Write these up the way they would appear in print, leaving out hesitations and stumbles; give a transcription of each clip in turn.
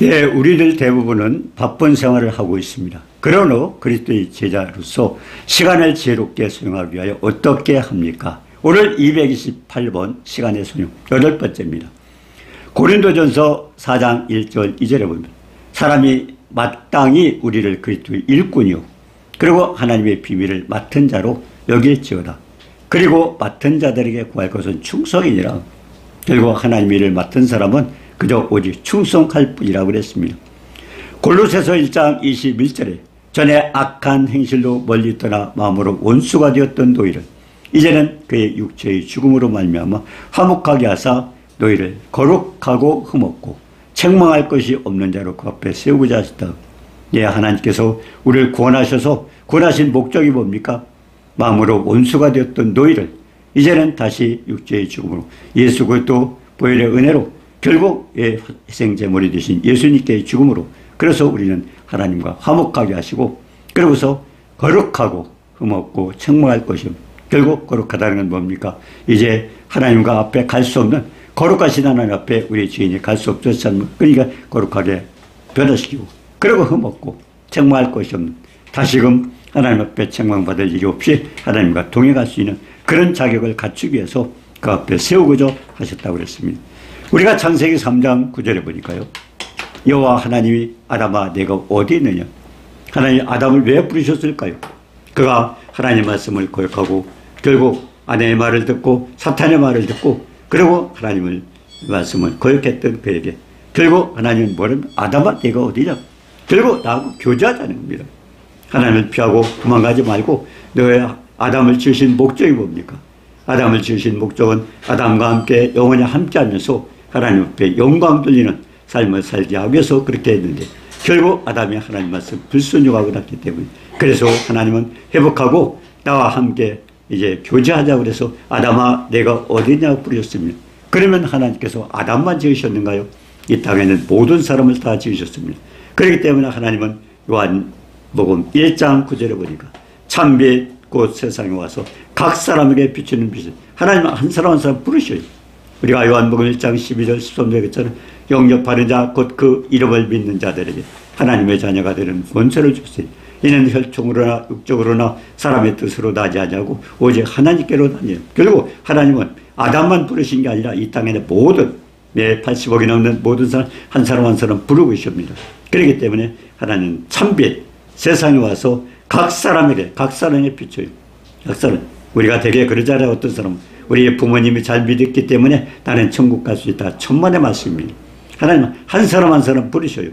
예, 우리들 대부분은 바쁜 생활을 하고 있습니다. 그러나 그리스도의 제자로서 시간을 지혜롭게 사용하기 위하여 어떻게 합니까? 오늘 228번 시간의 소용 8번째입니다. 고린도전서 4장 1절 2절에 보면 사람이 마땅히 우리를 그리스도의 일꾼이요 그리고 하나님의 비밀을 맡은 자로 여길지어다. 그리고 맡은 자들에게 구할 것은 충성이니라. 결국 하나님의 일을 맡은 사람은 그저 오직 충성할 뿐이라고 그랬습니다. 골로새서 1장 21절에 전에 악한 행실로 멀리 떠나 마음으로 원수가 되었던 너희를 이제는 그의 육체의 죽음으로 말미암아 화목하게 하사 너희를 거룩하고 흠없고 책망할 것이 없는 자로 그 앞에 세우고자 하시다. 예, 하나님께서 우리를 구원하셔서 구원하신 목적이 뭡니까? 마음으로 원수가 되었던 너희를 이제는 다시 육체의 죽음으로 예수 그리스도 보혈의 은혜로 결국 희생제물이 되신 예수님께의 죽음으로 그래서 우리는 하나님과 화목하게 하시고 그러고서 거룩하고 흠없고 책망할 것이 결국 거룩하다는 건 뭡니까? 이제 하나님과 앞에 갈 수 없는 거룩하신 하나님 앞에 우리 주인이 갈 수 없었잖아요. 그러니까 거룩하게 변화시키고 그리고 흠없고 책망할 것이 없는 다시금 하나님 앞에 책망받을 일이 없이 하나님과 동행할 수 있는 그런 자격을 갖추기 위해서 그 앞에 세우고자 하셨다고 그랬습니다. 우리가 창세기 3장 9절에 보니까요. 여호와 하나님이 아담아 내가 어디 있느냐. 하나님이 아담을 왜 부르셨을까요? 그가 하나님의 말씀을 거역하고 결국 아내의 말을 듣고 사탄의 말을 듣고 그리고 하나님의 말씀을 거역했던 그에게 결국 하나님은 뭐냐면 아담아 내가 어디냐. 결국 나하고 교제하자는 겁니다. 하나님을 피하고 도망가지 말고 너의 아담을 지으신 목적이 뭡니까? 아담을 지으신 목적은 아담과 함께 영원히 함께하면서 하나님 앞에 영광 돌리는 삶을 살게 하기 위해서 그렇게 했는데 결국 아담이 하나님 말씀 불순종하고 났기 때문에 그래서 하나님은 회복하고 나와 함께 이제 교제하자고 그래서 아담아 내가 어디냐고 부르셨습니다. 그러면 하나님께서 아담만 지으셨는가요? 이 땅에는 모든 사람을 다 지으셨습니다. 그렇기 때문에 하나님은 요한복음 1장 9절에 보니까 참빛 곧 세상에 와서 각 사람에게 비추는 빛을 하나님은 한 사람 한 사람 부르셔요. 우리가 요한복음 1장 12절 13절에 있잖아요. 영접하는 자 곧 그 이름을 믿는 자들에게 하나님의 자녀가 되는 권세를 주세요. 이는 혈통으로나 육적으로나 사람의 뜻으로 나지 않냐고 오직 하나님께로 다녀요. 결국 하나님은 아담만 부르신 게 아니라 이 땅에는 모든 80억이 넘는 모든 사람 한 사람 한 사람 부르고 있습니다. 그렇기 때문에 하나님은 참빛 세상에 와서 각 사람에게 비춰요. 각 사람 우리가 되게 그러잖아요. 어떤 사람은 우리의 부모님이 잘 믿었기 때문에 나는 천국 갈 수 있다. 천만의 말씀입니다. 하나님은 한 사람 한 사람 부르셔요.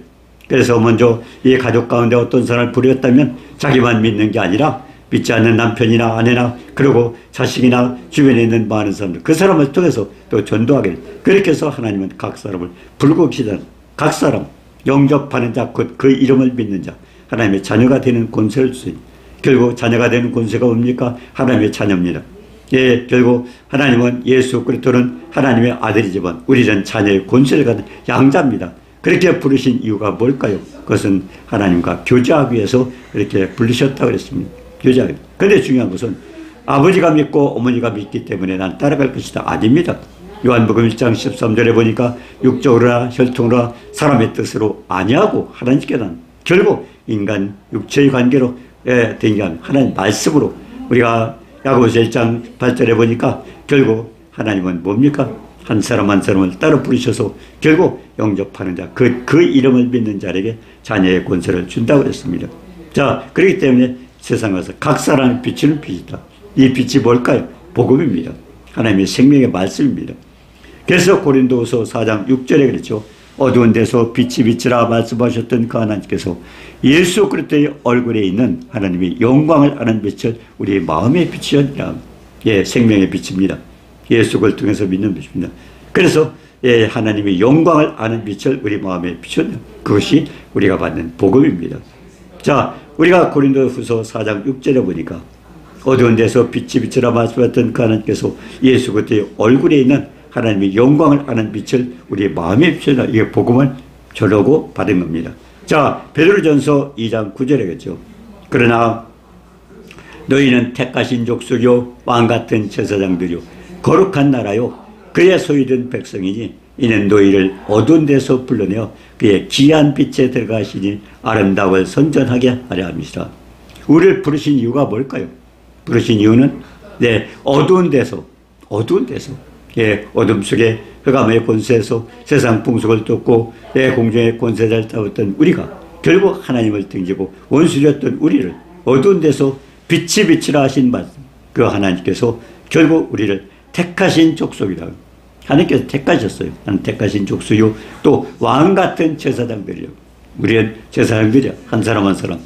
그래서 먼저 이 가족 가운데 어떤 사람을 부르셨다면 자기만 믿는 게 아니라 믿지 않는 남편이나 아내나 그리고 자식이나 주변에 있는 많은 사람들 그 사람을 통해서 또 전도하게 그렇게 해서 하나님은 각 사람을 부르고 계시다는 각 사람 영접하는 자 곧 그 이름을 믿는 자 하나님의 자녀가 되는 권세를 주세요. 결국 자녀가 되는 권세가 뭡니까? 하나님의 자녀입니다. 예, 결국 하나님은 예수 그리스도는 하나님의 아들이지만 우리는 자녀의 권세를 가진 양자입니다. 그렇게 부르신 이유가 뭘까요? 그것은 하나님과 교제하기 위해서 이렇게 부르셨다고 그랬습니다. 교제하기. 그런데 중요한 것은 아버지가 믿고 어머니가 믿기 때문에 난 따라갈 것이다. 아닙니다. 요한복음 1장 13절에 보니까 육적으로나 혈통으로나 사람의 뜻으로 아니하고 하나님께는 결국 인간 육체의 관계로 된 게 아니라 하나님 말씀으로 우리가 야고보서 1장 8절에 보니까 결국 하나님은 뭡니까? 한 사람 한 사람을 따로 부르셔서 결국 영접하는 자, 그 이름을 믿는 자에게 자녀의 권세를 준다고 했습니다. 자, 그렇기 때문에 세상에 와서 각 사람을 비추는 빛이다. 이 빛이 뭘까요? 복음입니다. 하나님의 생명의 말씀입니다. 그래서 고린도후서 4장 6절에 그랬죠. 어두운 데서 빛이 비치라 말씀하셨던 그 하나님께서 예수 그리스도의 얼굴에 있는 하나님의 영광을 아는 빛을 우리의 마음에 비추셨느니라. 예, 생명의 빛입니다. 예수를 통해서 믿는 빛입니다. 그래서 예, 하나님의 영광을 아는 빛을 우리 마음에 비추는 그것이 우리가 받는 복음입니다. 자, 우리가 고린도후서 4장 6절에 보니까 어두운 데서 빛이 비치라 말씀하셨던 그 하나님께서 예수 그리스도의 얼굴에 있는 하나님의 영광을 아는 빛을 우리의 마음에 비춰라. 이게 복음을 저러고 받은 겁니다. 자, 베드로전서 2장 9절에겠죠. 그러나 너희는 택하신 족속이요 왕같은 제사장들이요 거룩한 나라요 그의 소유된 백성이니 이는 너희를 어두운 데서 불러내어 그의 귀한 빛에 들어가시니 아름다움을 선전하게 하려 함이시라. 우리를 부르신 이유가 뭘까요? 부르신 이유는 어두운 데서 어둠 속에 흑암의 권세에서 세상 풍속을 쫓고 공중의 권세자를 따랐던 우리가 결국 하나님을 등지고 원수였던 우리를 어두운 데서 빛이 비치라 하신 말씀, 그 하나님께서 결국 우리를 택하신 족속이라. 하나님께서 택하셨어요. 하나님 택하신 족속이요 또 왕같은 제사장들이요. 우리는 제사장들이야. 한 사람 한 사람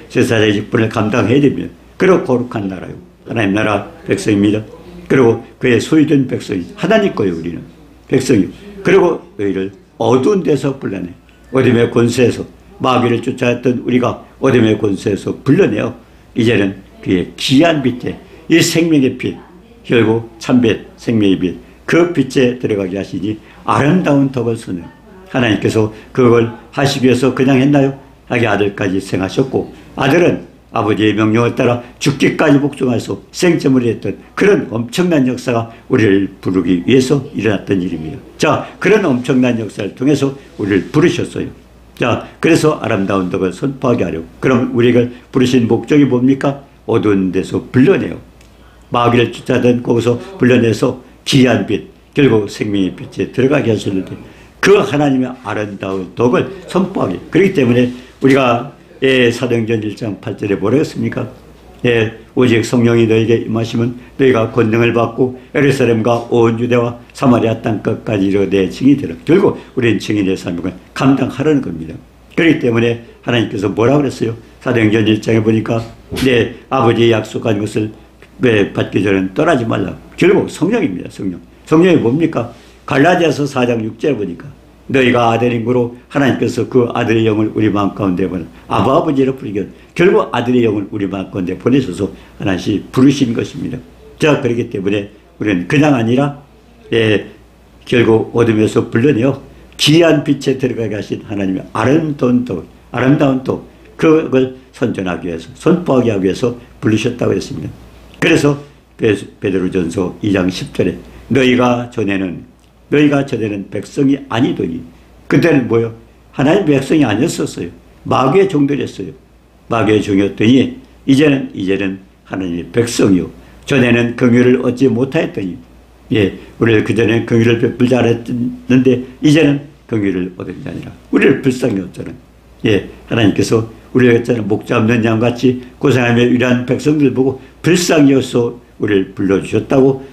제사장의 직분을 감당해야 됩니다. 그리고 거룩한 나라요. 하나님 나라 백성입니다. 그리고 그의 소유된 백성이 하나님 거예요. 우리는 백성이요. 그리고 너희를 어두운 데서 불러내 어둠의 권세에서 마귀를 쫓아왔던 우리가 어둠의 권세에서 불러내어 이제는 그의 귀한 빛에 이 생명의 빛, 결국 참빛, 생명의 빛, 그 빛에 들어가게 하시니 아름다운 덕을 쓰는 하나님께서 그걸 하시기 위해서 그냥 했나요? 자기 아들까지 생하셨고 아들은 아버지의 명령을 따라 죽기까지 복종해서 생점을 했던 그런 엄청난 역사가 우리를 부르기 위해서 일어났던 일입니다. 자, 그런 엄청난 역사를 통해서 우리를 부르셨어요. 자, 그래서 아름다운 덕을 선포하게 하려고. 그럼 우리가 부르신 목적이 뭡니까? 어두운 데서 불러내요. 마귀를 쫓아던 거기서 불러내서 귀한 빛, 결국 생명의 빛에 들어가게 하셨는데 그 하나님의 아름다운 덕을 선포하게. 그렇기 때문에 우리가 사도행전 1장 8절에 뭐라고 했습니까? 오직 성령이 너에게 임하시면 너희가 권능을 받고 예루살렘과 온 유대와 사마리아 땅끝까지 이르러 내 증인이 되라. 결국 우리는 증인의 삶을 감당하라는 겁니다. 그렇기 때문에 하나님께서 뭐라고 그랬어요? 사도행전 1장에 보니까 내 아버지의 약속한 것을 받기 전에는 떠나지 말라. 결국 성령입니다. 성령이 뭡니까? 갈라디아서 4장 6절에 보니까 너희가 아들인 거로 하나님께서 그 아들의 영을 우리 마음 가운데 보내 아버지로 부르기 결국 아들의 영을 우리 마음 가운데 보내셔서 하나씩 부르신 것입니다. 자, 그렇기 때문에 우리는 그냥 아니라 결국 어둠에서 불러내어 귀한 빛에 들어가게 하신 하나님의 아름다운 덕 그걸 선전하기 위해서 선포하기 하기 위해서 부르셨다고 했습니다. 그래서 베드로전서 2장 10절에 너희가 전에는 백성이 아니더니 그때는 뭐요? 하나님의 백성이 아니었었어요. 마귀의 종들이었어요. 마귀의 종이었더니 이제는 하나님의 백성이요. 전에는 긍휼을 얻지 못하였더니 우리를 그전에는 긍휼을 베풀지 않았는데 이제는 긍휼을 얻은 게 아니라 우리를 불쌍히 얻잖아요. 하나님께서 우리가 했잖아요. 목자 없는 양같이 고생하며 위대한 백성들 보고 불쌍히 여서 우리를 불러주셨다고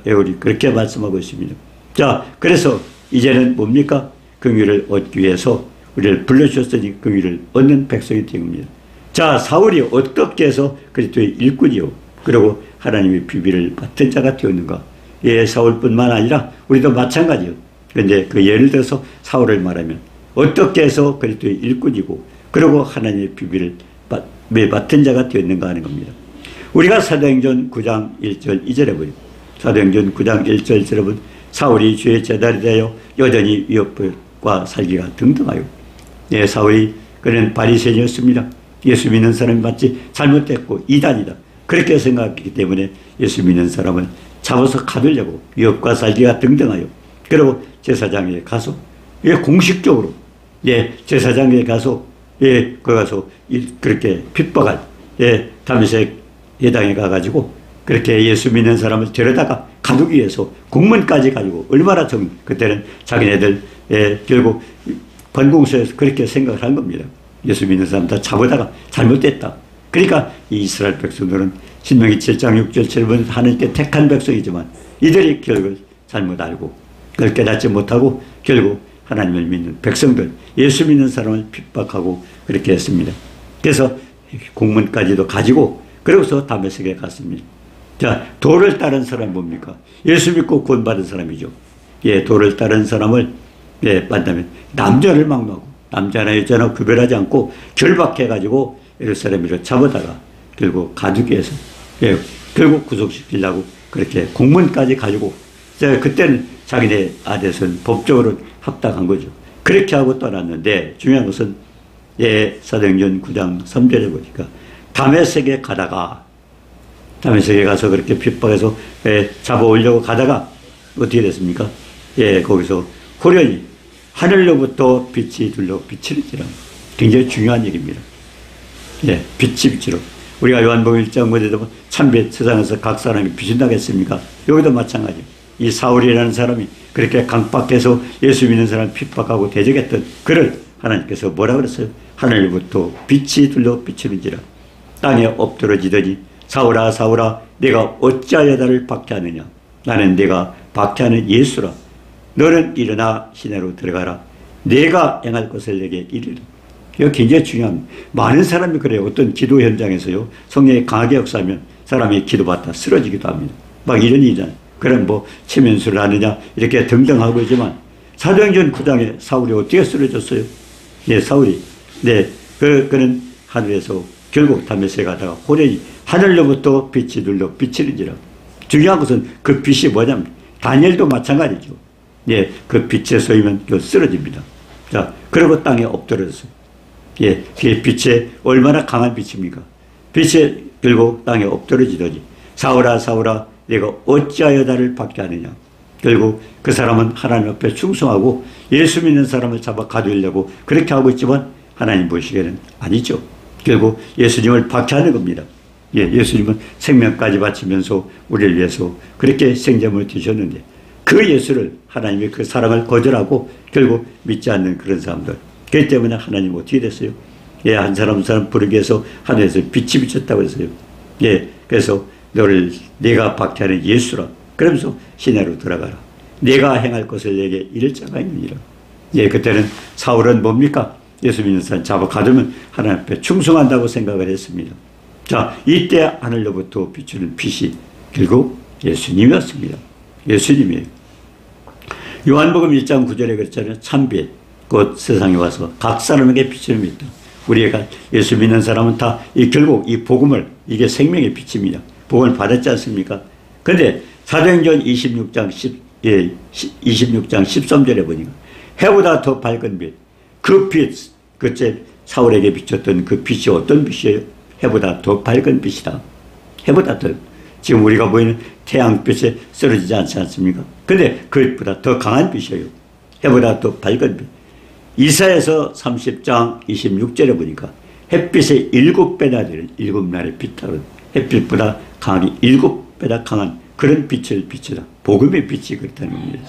우리 그렇게 말씀하고 있습니다. 자, 그래서 이제는 뭡니까? 긍휼을 얻기 위해서 우리를 불러주셨으니 긍휼을 얻는 백성이 된 겁니다. 자, 사울이 어떻게 해서 그리스도의 일꾼이요 그리고 하나님의 비밀을 맡은 자가 되었는가? 사울뿐만 아니라 우리도 마찬가지요. 그런데 그 예를 들어서 사울을 말하면 어떻게 해서 그리스도의 일꾼이고 그리고 하나님의 비밀을 맡은 자가 되었는가 하는 겁니다. 우리가 사도행전 9장 1절 2절에 보면 사도행전 9장 1절 2절에 보면 사울이 주의 제자리 되어 여전히 위협과 살기가 등등하여 사울이 그는 바리새인이었습니다. 예수 믿는 사람이 마치 잘못됐고 이단이다 그렇게 생각했기 때문에 예수 믿는 사람을 잡아서 가두려고 위협과 살기가 등등하여 그리고 제사장에 가서 공식적으로 제사장에 가서 거기 가서 그렇게 핍박할 다메섹 예당에 가가지고 그렇게 예수 믿는 사람을 데려다가 가두기 위해서 국문까지 가지고 얼마나 그때는 자기네들 결국 관공서에서 그렇게 생각을 한 겁니다. 예수 믿는 사람 다 잡아다가 잘못됐다. 그러니까 이 이스라엘 백성들은 신명기 7장 6절 7번 하나님께 택한 백성이지만 이들이 결국 잘못 알고 그걸 깨닫지 못하고 결국 하나님을 믿는 백성들 예수 믿는 사람을 핍박하고 그렇게 했습니다. 그래서 공문까지도 가지고 그러고서 다메섹에 갔습니다. 자, 도를 따른 사람이 뭡니까? 예수 믿고 구원받은 사람이죠. 도를 따른 사람을 만나면 남자를 막론하고 남자나 여자나 구별하지 않고 결박해가지고 예루살렘으로 잡아다가 결국 가두기 위해서 결국 구속시키려고 그렇게 공문까지 가지고 그때는 자기네 아대선 법적으로 합당한 거죠. 그렇게 하고 떠났는데 중요한 것은 사도행전 9장 3절에 보니까 다메섹에 가다가 다메섹에 가서 그렇게 핍박해서 잡아오려고 가다가 어떻게 됐습니까? 거기서 호련히 하늘로부터 빛이 둘러 비치는지라. 굉장히 중요한 얘기입니다. 예, 빛이 빛으로. 우리가 요한복음 1장 어디에 보면 참빛 세상에서 각 사람이 비춘다겠습니까? 여기도 마찬가지. 이 사울이라는 사람이 그렇게 강박해서 예수 믿는 사람을 핍박하고 대적했던 그를 하나님께서 뭐라 그랬어요? 하늘로부터 빛이 둘러 비치는지라. 땅에 엎드러지더니 사울아 사울아 내가 어찌하여 나를 박해하느냐. 나는 내가 박해하는 예수라. 너는 일어나 시내로 들어가라. 내가 행할 것을 내게 이르라. 이거 굉장히 중요합니다. 많은 사람이 그래요. 어떤 기도 현장에서요. 성령이 강하게 역사하면 사람이 기도받다 쓰러지기도 합니다. 막 이런 일이잖아요. 그럼 뭐 체면수를 하느냐 이렇게 등등 하고 있지만 사도행전 9장에 사울이 어떻게 쓰러졌어요? 네, 사울이. 네, 그는 하늘에서 결국 다메섹에 가다가 호련히 하늘로부터 빛이 둘러 비치는지라. 중요한 것은 그 빛이 뭐냐면 다니엘도 마찬가지죠. 예, 그 빛에 쏘이면 쓰러집니다. 자, 그리고 땅에 엎드렸어요. 예, 그게 빛에 얼마나 강한 빛입니까? 빛에 결국 땅에 엎드러지더니 사울아 사울아 내가 어찌하여 나를 박해하느냐. 결국 그 사람은 하나님 앞에 충성하고 예수 믿는 사람을 잡아 가두려고 그렇게 하고 있지만 하나님 보시기에는 아니죠. 결국 예수님을 박해하는 겁니다. 예, 예수님은 생명까지 바치면서 우리를 위해서 그렇게 생명을 드셨는데 그 예수를 하나님의 그 사랑을 거절하고 결국 믿지 않는 그런 사람들. 그렇기 때문에 하나님 어떻게 됐어요? 예, 한 사람 부르기 위해서 하늘에서 빛이 비쳤다고 했어요. 예, 그래서 너를 내가 박해하는 예수라. 그러면서 시내로 들어가라. 내가 행할 것을 내게 이를 자가 있느니라. 예, 그때는 사울은 뭡니까? 예수 믿는 사람 잡아 가두면 하나님 앞에 충성한다고 생각을 했습니다. 자, 이때 하늘로부터 비추는 빛이 결국 예수님이었습니다. 예수님이에요. 요한복음 1장 9절에 그랬잖아요. 참빛, 곧 세상에 와서 각 사람에게 비추는 빛이다. 우리가 예수 믿는 사람은 다 결국 이 복음을, 이게 생명의 빛입니다. 복음을 받았지 않습니까? 근데 사도행전 26장 13절에 보니까 해보다 더 밝은 빛, 그 빛, 그때 사울에게 비쳤던 그 빛이 어떤 빛이에요? 해보다 더 밝은 빛이다. 해보다 더, 지금 우리가 보이는 태양빛에 쓰러지지 않지 않습니까? 근데 그것보다 더 강한 빛이에요. 해보다 더 밝은 빛. 이사야서 30장 26절에 보니까 햇빛의 7배나 되는 7날의 빛다는 햇빛보다 강하게 7배나 강한 그런 빛을 비추다. 복음의 빛이 그렇다는 겁니다.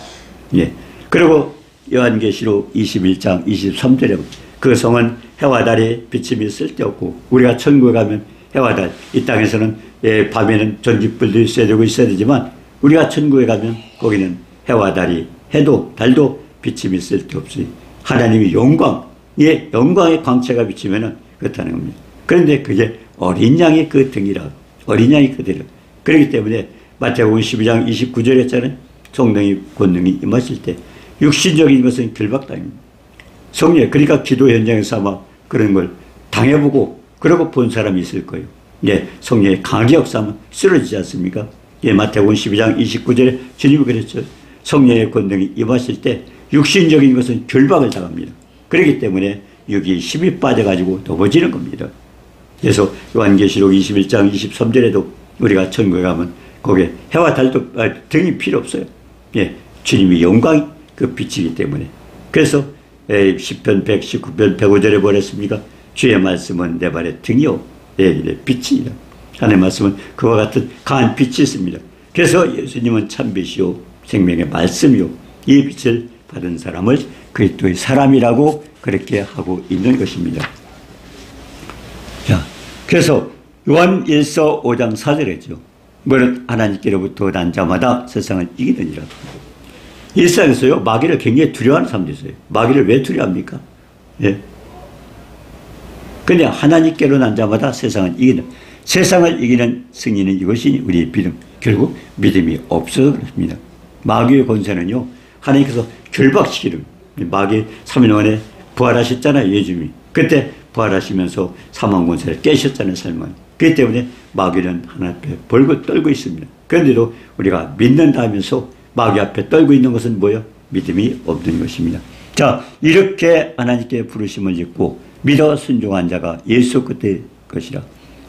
예. 그리고 요한계시록 21장 23절에 그 성은 해와 달의 비침이 쓸데없고 우리가 천국에 가면 해와 달, 이 땅에서는 밤에는 전기불도 있어야 되고 있어야 되지만 우리가 천국에 가면 거기는 해와 달이 해도 달도 비침이 쓸데없으니 하나님의 영광의 광채가 비치면은 그렇다는 겁니다. 그런데 그게 어린 양의 그 등이라, 어린 양이 그대로. 그렇기 때문에 마태복음 12장 29절에 했잖아요. 성령의 권능이 임하실 때 육신적인 것은 결박당입니다. 성령, 그러니까 기도 현장에서 아마 그런 걸 당해보고 그러고 본 사람이 있을 거예요. 예, 성령의 강하게 역사하면 쓰러지지 않습니까? 예, 마태복음 12장 29절에 주님이 그랬죠. 성령의 권능이 임하실 때 육신적인 것은 결박을 당합니다. 그렇기 때문에 육이 힘이 빠져가지고 넘어지는 겁니다. 그래서 요한계시록 21장 23절에도 우리가 천국에 가면 거기에 해와 달도 등이 필요 없어요. 예, 주님의 영광이 그 빛이기 때문에. 그래서 시편 119편 105절에 뭐랬습니까? 주의 말씀은 내 발의 등이요 내 길의 빛이니라. 하나님의 말씀은 그와 같은 강한 빛이 있습니다. 그래서 예수님은 참빛이요 생명의 말씀이요 이 빛을 받은 사람을 그리스도의 사람이라고 그렇게 하고 있는 것입니다. 자, 그래서 요한 1서 5장 4절에죠. 뭐는 하나님께로부터 난 자마다 세상을 이기느니라. 일상에서요 마귀를 굉장히 두려워하는 사람도 있어요. 마귀를 왜 두려워합니까? 예. 근데 하나님께로 난 자마다 세상을 이기는, 세상을 이기는 승리는 이것이 우리의 믿음. 결국 믿음이 없어서 그렇습니다. 마귀의 권세는요 하나님께서 결박시키는, 마귀 3일 만에 부활하셨잖아요. 예수님이. 그때 부활하시면서 사망 권세를 깨셨잖아요. 삶은. 그렇기 때문에 마귀는 하나님 앞에 벌고 떨고 있습니다. 그런데도 우리가 믿는다 하면서 마귀 앞에 떨고 있는 것은 뭐예요? 믿음이 없는 것입니다. 자, 이렇게 하나님께 부르심을 짓고 믿어 순종한 자가 예수 그때의 것이라.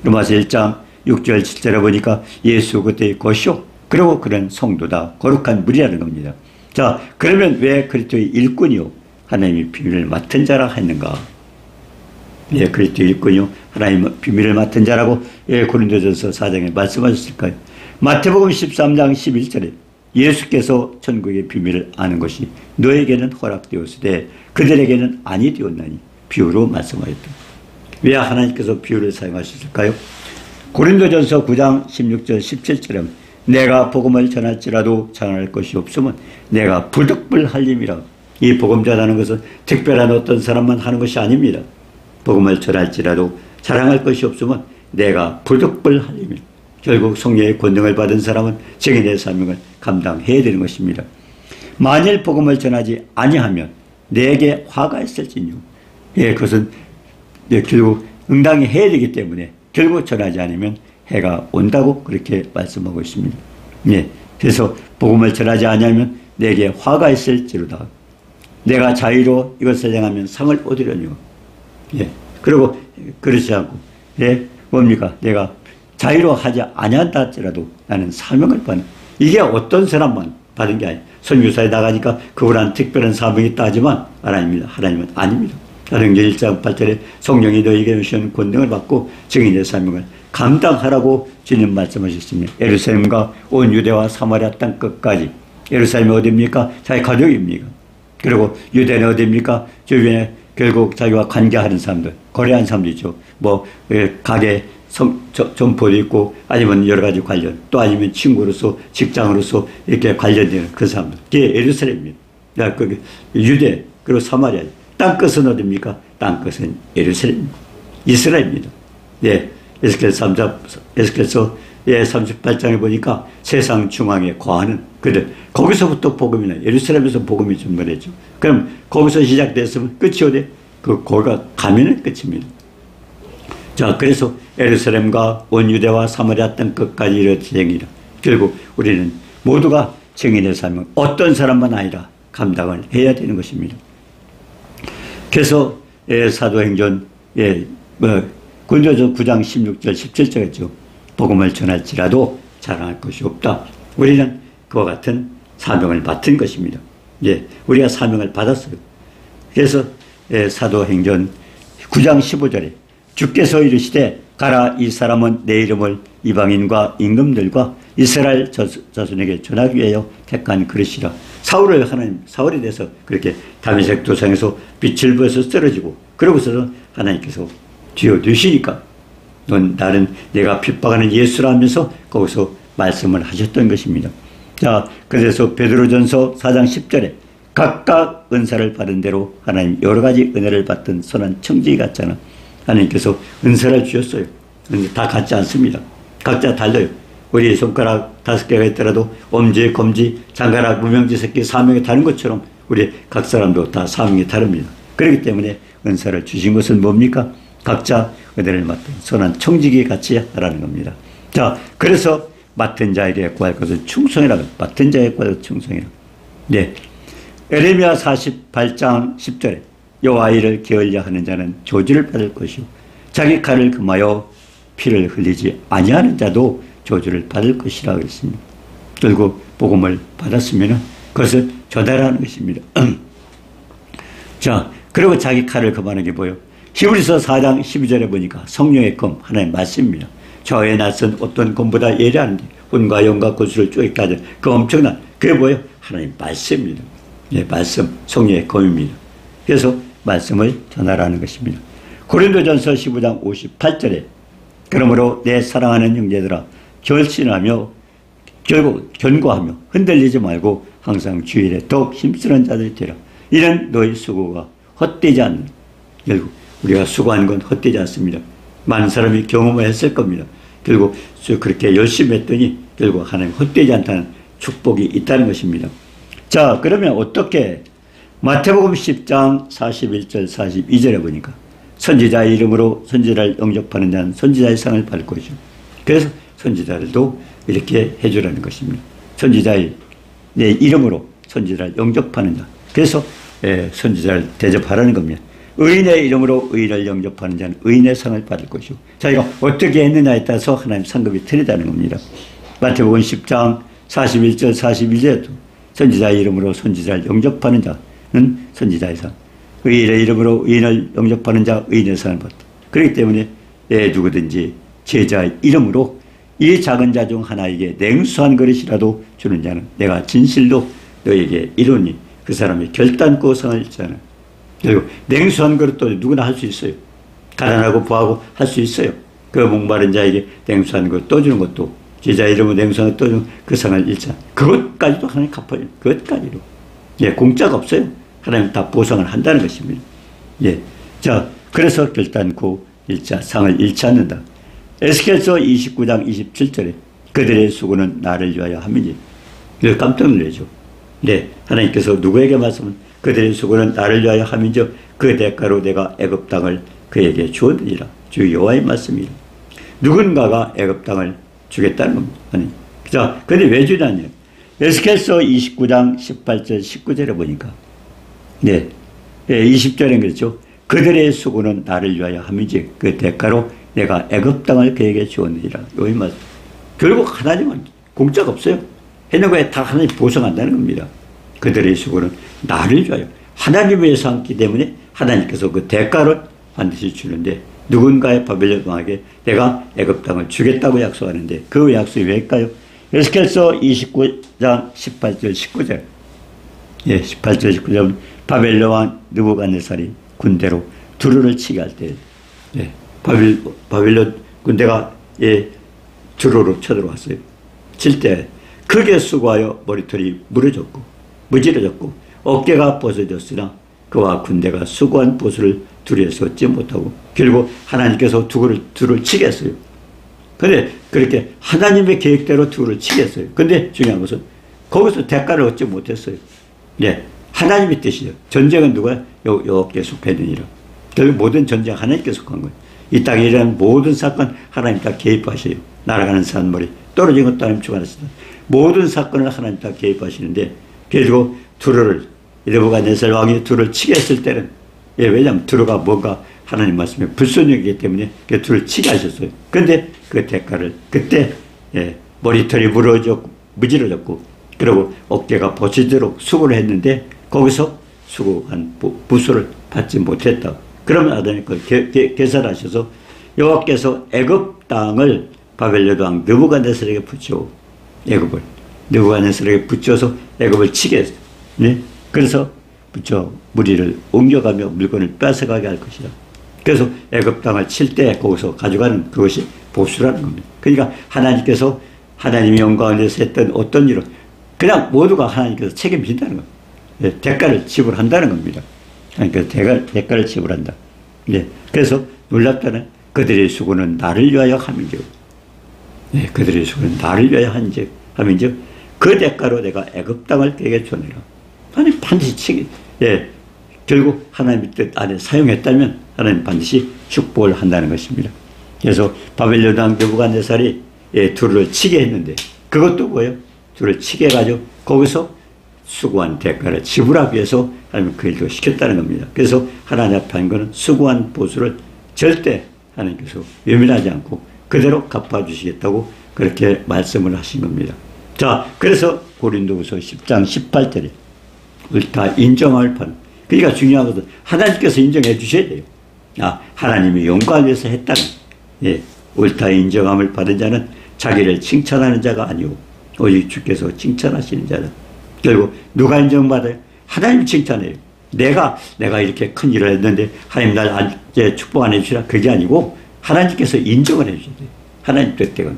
로마서 1장 6절 7절에 보니까 예수 그때의 것이요. 그리고 그런 성도다. 거룩한 무리라는 겁니다. 자, 그러면 왜 그리스도의 일꾼이요 하나님이 비밀을 맡은 자라 했는가? 예, 그리스도의 일꾼이요 하나님의 비밀을 맡은 자라고 고린도전서 4장에 말씀하셨을까요? 마태복음 13장 11절에 예수께서 천국의 비밀을 아는 것이 너에게는 허락되었으되 그들에게는 아니 되었나니 비유로 말씀하였다. 왜 하나님께서 비유를 사용하셨을까요? 고린도전서 9장 16절 17절에 내가 복음을 전할지라도 자랑할 것이 없으면 내가 부득불할림이라. 이 복음 전하는 것은 특별한 어떤 사람만 하는 것이 아닙니다. 복음을 전할지라도 자랑할 것이 없으면 내가 부득불할림이라. 결국 성령의 권능을 받은 사람은 증인의 사명을 감당해야 되는 것입니다. 만일 복음을 전하지 아니하면 내게 화가 있을지뇨. 예, 그것은 결국 응당히 해야 되기 때문에 결국 전하지 않으면 해가 온다고 그렇게 말씀하고 있습니다. 예, 그래서 복음을 전하지 아니하면 내게 화가 있을지로다. 내가 자유로 이것을 행하면 상을 얻으려뇨. 예, 그리고 그렇지 않고 뭡니까? 내가 자유로 하지 아니한다 할지라도 나는 사명을 받는, 이게 어떤 사람만 받은 게 아니에요. 선교사에 나가니까 그분한 특별한 사명이 있다 하지만 하나님은 아닙니다. 사도행전 1장 8절에 성령이 너에게 주시는 권능을 받고 증인의 사명을 감당하라고 주님 말씀하셨습니다. 예루살렘과 온 유대와 사마리아 땅 끝까지. 예루살렘이 어디입니까? 자기 가족입니까? 그리고 유대는 어디입니까? 주변에 결국 자기와 관계하는 사람들, 거래하는 사람도 있죠. 가게 점포도 있고 아니면 여러 가지 관련, 또 아니면 친구로서 직장으로서 이렇게 관련되는 그 사람들. 그게 예루살렘입니다. 유대 그리고 사마리아. 땅끝은 어디입니까? 땅끝은 예루살렘입니다. 이스라엘입니다. 예, 에스겔서 38장에 보니까 세상 중앙에 거하는 그들, 거기서부터 복음이나 예루살렘에서 복음이 전달했죠. 그럼 거기서 시작됐으면 끝이 어디? 거기가 가면은 끝입니다. 자, 그래서 예루살렘과 온 유대와 사마리아 땅 끝까지 이르렀으리라. 결국 우리는 모두가 증인의 사명, 어떤 사람만 아니라 감당을 해야 되는 것입니다. 그래서 사도행전 고린도전서 9장 16절 17절이죠. 복음을 전할지라도 자랑할 것이 없다. 우리는 그와 같은 사명을 맡은 것입니다. 예, 우리가 사명을 받았어요. 그래서 사도행전 9장 15절에 주께서 이르시되 가라, 이 사람은 내 이름을 이방인과 임금들과 이스라엘 자손에게 전하기 위하여 택한 그릇이라. 사울에 대해서 그렇게 다메섹 도상에서 빛을 보여서 쓰러지고, 그러고서는 하나님께서 쥐어두시니까 나는 내가 핍박하는 예수라면서 거기서 말씀을 하셨던 것입니다. 자, 그래서 베드로전서 4장 10절에 각각 은사를 받은 대로 하나님 여러 가지 은혜를 받던 선한 청지기 같잖아. 하나님께서 은사를 주셨어요. 근데 다 같지 않습니다. 각자 달라요. 우리 손가락 5개가 있더라도 엄지, 검지, 장가락, 무명지, 새끼 사명이 다른 것처럼 우리 각 사람도 다 사명이 다릅니다. 그렇기 때문에 은사를 주신 것은 뭡니까? 각자 은혜를 맡은 선한 청지기 같이 하라는 겁니다. 자, 그래서 맡은 자에게 구할 것은 충성이라고. 맡은 자에게 구할 것은 충성이라고. 네. 에레미야 48장 10절에 여호와 일을 게을려 하는 자는 저주를 받을 것이요 자기 칼을 금하여 피를 흘리지 아니하는 자도 저주를 받을 것이라 그랬습니다. 결국 복음을 받았으면 그것을 전달하는 것입니다. 자, 그리고 자기 칼을 금하는 게 뭐예요? 히브리서 4장 12절에 보니까 성령의 검, 하나님 말씀입니다. 저의 낯선 어떤 검보다 예리한데 혼과 영과 고수를 쪼개게 하는 그 엄청난, 그게 뭐예요? 하나님 말씀입니다. 예, 말씀, 성령의 검입니다. 그래서 말씀을 전하라는 것입니다. 고린도전서 15장 58절에 그러므로 내 사랑하는 형제들아 결심하며 결국 견고하며 흔들리지 말고 항상 주일에 더욱 힘쓰는 자들이 되라. 이는 너희 수고가 헛되지 않는, 결국 우리가 수고하는 건 헛되지 않습니다. 많은 사람이 경험을 했을 겁니다. 결국 그렇게 열심히 했더니 결국 하나님 헛되지 않다는 축복이 있다는 것입니다. 자, 그러면 어떻게 마태복음 10장 41절 42절에 보니까 선지자의 이름으로 선지자를 영접하는 자는 선지자의 상을 받을 것이죠. 그래서 선지자들도 이렇게 해주라는 것입니다. 선지자의 내 이름으로 선지자를 영접하는 자. 그래서 선지자를 대접하라는 겁니다. 의인의 이름으로 의인을 영접하는 자는 의인의 상을 받을 것이고, 자기가 어떻게 했느냐에 따라서 하나님 상급이 틀리다는 겁니다. 마태복음 10장 41절 42절에도 선지자의 이름으로 선지자를 영접하는 자는 선지자의 상, 의인의 이름으로 의인을 영접하는 자 의인의 상을 받다. 그렇기 때문에 누구든지 제자의 이름으로 이 작은 자 중 하나에게 냉수한 그릇이라도 주는 자는 내가 진실로 너에게 이르니 그 사람이 결단코 상을 잃잖아요. 그리고 냉수한 그릇도 누구나 할 수 있어요. 가난하고 부하고 할 수 있어요. 그 목마른 자에게 냉수한 그릇 떠주는 것도, 제자 이름으로 냉수한 것 떠주는 그 상을 잃잖아요. 그것까지도 하나님 갚아요. 그것까지도. 공짜가 없어요. 하나님 다 보상을 한다는 것입니다. 자, 그래서 결단코 상을 잃지 않는다. 에스겔서 29장 27절에 그들의 수고는 나를 위하여 함이니. 깜짝 놀라죠. 하나님께서 누구에게 말씀은 그들의 수고는 나를 위하여 함인즉 그 대가로 내가 애굽 땅을 그에게 주었느니라. 주 여호와의 말씀이라. 누군가가 애굽 땅을 주겠다는 겁니다. 자, 근데 왜 주냐냐. 에스겔서 29장 18절 19절에 보니까 20절엔 그렇죠. 그들의 수고는 나를 위하여 함인즉 그 대가로 내가 애굽 땅을 그에게 주었느니라. 여기 말씀. 결국 하나님은 공짜가 없어요. 해놓은 거에 다 하나님 보상한다는 겁니다. 그들의 수고는 나를 위하여 하나님을 위해서 하기 때문에 하나님께서 그 대가를 반드시 주는데, 누군가의 바벨론 왕에게 내가 애굽 땅을 주겠다고 약속하는데 그 약속이 왜일까요? 에스겔서 29장 18절 19절 18절 19절 바벨론 왕 느부갓네살이 군대로 두루를 치게 할 때 바벨론 군대가 두루로 쳐들어왔어요. 칠 때 크게 수고하여 머리털이 무질어졌고 어깨가 벗어졌으나 그와 군대가 수고한 보수를 두루에서 얻지 못하고 결국 하나님께서 두루를 치겠어요. 그런데 그렇게 하나님의 계획대로 두루를 치겠어요. 그런데 중요한 것은 거기서 대가를 얻지 못했어요. 하나님의 뜻이죠. 전쟁은 누가 여호와께 속했느니라. 결국 모든 전쟁 하나님께 속한 거예요. 이 땅에 일어나는 모든 사건 하나님 다 개입하셔요. 날아가는 산머리, 떨어진 것도 하나님 주관하시다. 모든 사건을 하나님 다 개입하시는데 결국 두루를 느부갓네살 왕이 두루를 치게 했을 때는 왜냐하면 두루가 뭔가 하나님 말씀에 불순종이기 때문에 그 두루를 치게 하셨어요. 그런데 그 대가를 그때 머리털이 무질어졌고 그리고 어깨가 벗어지도록 수고를 했는데 거기서 수고한 부수를 받지 못했다. 그러면 아담이 그걸 계산하셔서 여호와께서 애굽 땅을 바벨론 왕 느부갓네살에게 붙여 애굽을 느부갓네살에게 붙여서 애굽을 치게 했어요. 그래서 붙여 무리를 옮겨가며 물건을 뺏어가게 할 것이다. 그래서 애굽 땅을 칠 때 거기서 가져가는 그것이 보수라는 겁니다. 그러니까 하나님께서 하나님의 영광을 위해서 했던 어떤 일을 그냥 모두가 하나님께서 책임진다는 겁니다. 대가를 지불한다는 겁니다. 그러니까 대가를 지불한다. 그래서 놀랍다는 그들의 수고는 나를 위하여 함인즉 그들의 수고는 나를 위하여 함인즉 그 대가로 내가 애굽 땅을 그에게 주느니라. 하나님 반드시 결국 하나님의 뜻 안에 사용했다면 하나님 반드시 축복을 한다는 것입니다. 그래서 바벨론 왕 느부갓네살이 두루를 치게 했는데 그것도 뭐예요? 두루를 치게 해가지고 거기서 수고한 대가를 지불하기 위해서 하나님은 그 일도 시켰다는 겁니다. 그래서 하나님 앞에 한 것은 수고한 보수를 절대 하나님께서 외면하지 않고 그대로 갚아주시겠다고 그렇게 말씀을 하신 겁니다. 자, 그래서 고린도후서 10장 18절에 옳다 인정할 판. 그러니까 중요한 것은 하나님께서 인정해 주셔야 돼요. 하나님이 영광을 위해서 했다는 옳다 인정함을 받은 자는 자기를 칭찬하는 자가 아니오 오직 주께서 칭찬하시는 자다. 결국 누가 인정받아요? 하나님 칭찬해요. 내가 이렇게 큰 일을 했는데 하나님 날 축복 안 해주시라 그게 아니고 하나님께서 인정을 해주셔야 돼요. 하나님 뜻대로.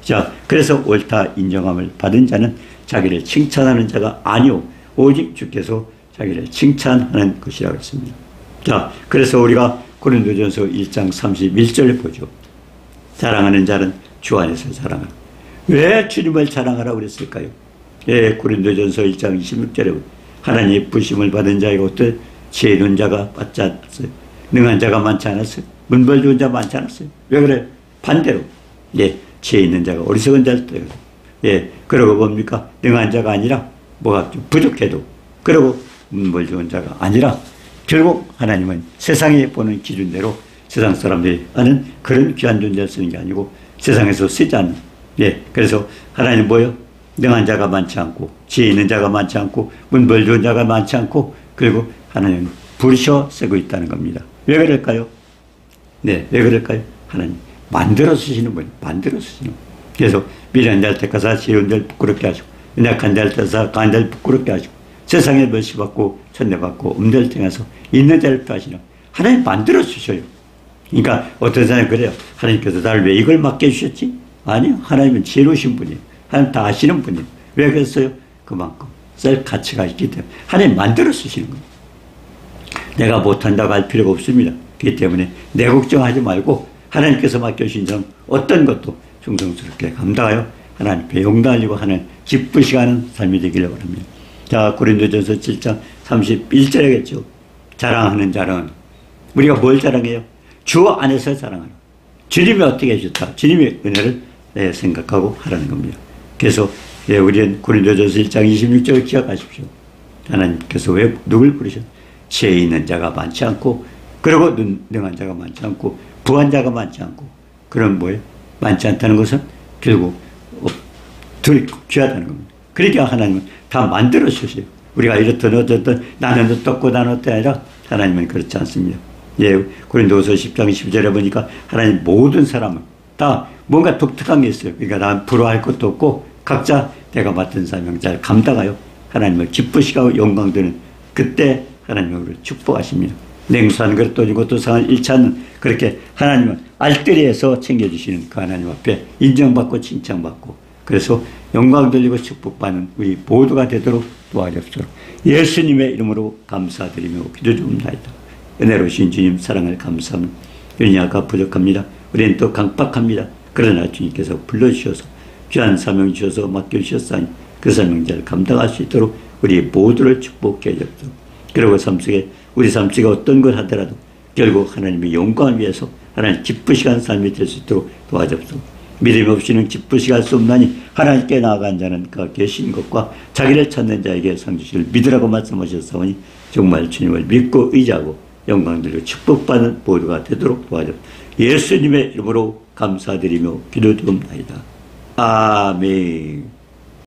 자, 그래서 옳다 인정함을 받은 자는 자기를 칭찬하는 자가 아니오 오직 주께서 자기를 칭찬하는 것이라고 했습니다. 자, 그래서 우리가 고린도전서 1장 31절을 보죠. 자랑하는 자는 주 안에서 자랑하라. 왜 주님을 자랑하라고 그랬을까요? 고린도전서 1장 26절에 하나님의 부심을 받은 자에게 어떤 지혜 있는 자가 받지 않았어요. 능한 자가 많지 않았어요. 문벌 좋은 자 많지 않았어요. 왜 그래? 반대로 지혜 있는 자가 어리석은 자를 때요. 그러고 뭡니까? 능한 자가 아니라 뭐가 좀 부족해도 그러고 문벌 좋은 자가 아니라 결국 하나님은 세상에 보는 기준대로 세상 사람들이 아는 그런 귀한 존재를 쓰는 게 아니고 세상에서 쓰지 않는 그래서 하나님 뭐예요? 능한 자가 많지 않고 지혜 있는 자가 많지 않고 문벌 좋은 자가 많지 않고 그리고 하나님은 부르셔 쓰고 있다는 겁니다. 왜 그럴까요? 네, 왜 그럴까요? 하나님 만들어 쓰시는 분이 만들어 쓰시는 분. 그래서 미련한 자를 택하사 지혜로운 자를 부끄럽게 하시고 연약한 자를 택하사 강한 자를 부끄럽게 하시고 세상에 멸시받고 천대받고 음대를 통해서 있는 자를 표하시는 하나님 만들어 주셔요. 그러니까 어떤 사람이 그래요. 하나님께서 나를 왜 이걸 맡겨주셨지? 아니요. 하나님은 지혜로우신 분이에요. 하나님 다 아시는 분이에요. 왜 그랬어요? 그만큼 쓸 가치가 있기 때문에 하나님 만들어 쓰시는 거예요. 내가 못한다고 할 필요가 없습니다. 그렇기 때문에 내 걱정하지 말고 하나님께서 맡겨주신 점 어떤 것도 충성스럽게 감당하여 하나님께 영광하려고 하는 기쁘시게 하는 삶이 되기를 바랍니다. 자, 고린도전서 7장 31절이겠죠. 자랑하는 자는 우리가 뭘 자랑해요? 주 안에서 자랑하는. 주님이 어떻게 해주셨다. 주님의 은혜를 생각하고 하라는 겁니다. 그래서 우리는 고린도전서 1장 26절을 기억하십시오. 하나님께서 왜 누굴 부르셨? 지혜 있는 자가 많지 않고 그리고 능한 자가 많지 않고 부한 자가 많지 않고 그럼 뭐예요? 많지 않다는 것은 결국 둘이 귀하다는 겁니다. 그러니까 하나님은 다 만들어 주세요. 우리가 이렇든 어떻든 나는 어떻고 나는 어떻게 아니라 하나님은 그렇지 않습니다. 예, 고린도서 10장 10절에 보니까 하나님 모든 사람은 다 뭔가 독특한 게 있어요. 그러니까 난 부러워할 것도 없고 각자 내가 맡은 사명 잘 감당하여 하나님을 기쁘시게 하고 영광되는 그때 하나님은 우리를 축복하십니다. 냉수한 그릇도 아니고 또 상을 잃지 않는 그렇게 하나님은 알뜰히해서 챙겨주시는 그 하나님 앞에 인정받고 칭찬받고 그래서 영광 돌리고 축복받는 우리 모두가 되도록 도와주옵소서. 예수님의 이름으로 감사드리며 기도드립니다. 은혜로우신 주님 사랑을 감사합니다. 우리는 약간 부족합니다. 우리는 또 강박합니다. 그러나 주님께서 불러주셔서 귀한 사명 주셔서 맡겨주셨사니 그 사명자를 감당할 수 있도록 우리 모두를 축복해 주옵소서. 그리고 우리 삶 속에 어떤 걸 하더라도 결국 하나님의 영광을 위해서 하나님 기쁘시게 하는 삶이 될 수 있도록 도와주옵소서. 믿음 없이는 기쁘시게 할 수 없나니 하나님께 나아간 자는 그 계신 것과 자기를 찾는 자에게 상 주시를 믿으라고 말씀하셨사오니 정말 주님을 믿고 의지하고 영광 들려 축복받는 모두가 되도록 도와주옵소서. 예수님의 이름으로 감사드리며 기도드립니다. 아멘.